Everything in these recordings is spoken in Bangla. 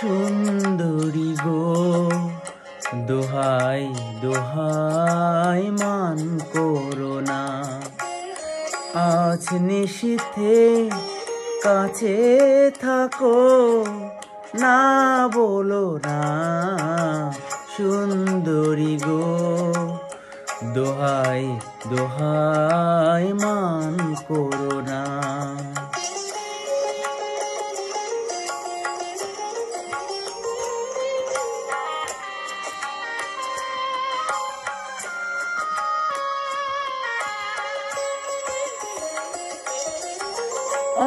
সুন্দরী গো, দোহাই দোহাই মান করো না। আজ নিশীথে কাছে থাকো, না বলো না সুন্দরী গো, দোহাই দোহাই মান করো না।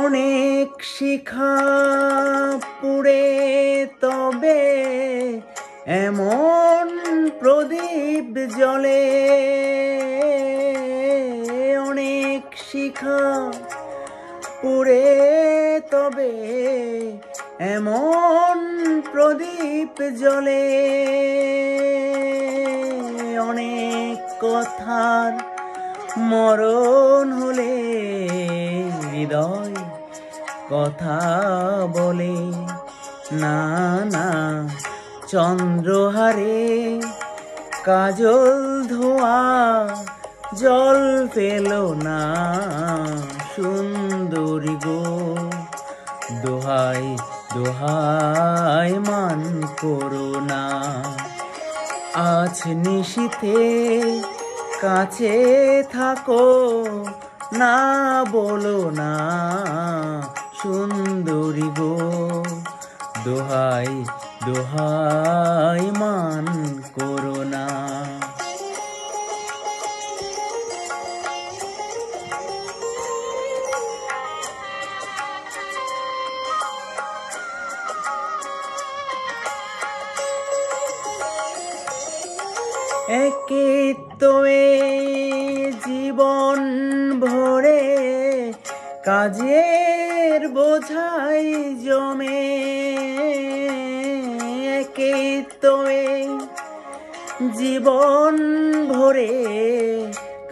অনেক শিখা পুড়ে তবে এমন প্রদীপ জ্বলে, অনেক শিখা পুড়ে তবে এমন প্রদীপ জ্বলে, অনেক কথার মরণ হলে হৃদয় কথা বলে না, না চন্দ্রহারে কাজল ধোয়া জল পেল না সুন্দরী গো, দোহাই দোহাই মান করো না। আজ নিশীথে কাছে থাকো, না বলো না সুন্দরী গো, দোহাই দোহাই মান করো না। একে তো জীবন ভরে কাজের বোঝাই জমে, একে তো জীবন ভরে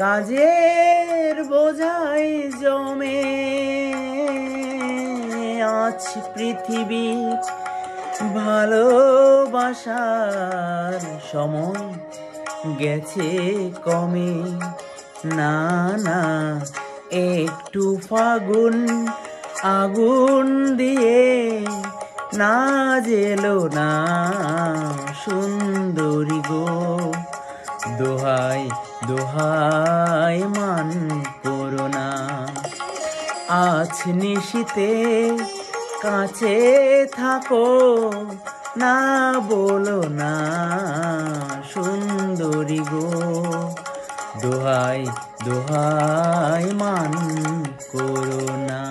কাজের বোঝাই জমে, আজ পৃথিবীর ভালোবাসার সময় গেছে কমে, না না একটু ফাগুন আগুন দিয়ে না জেলো না সুন্দরী গো, দোহাই দোহাই মান করো না। আজ নিশীথে কাছে থাকো, না বলো না সুন্দরী গো, দোহাই দোহাই মান করো না।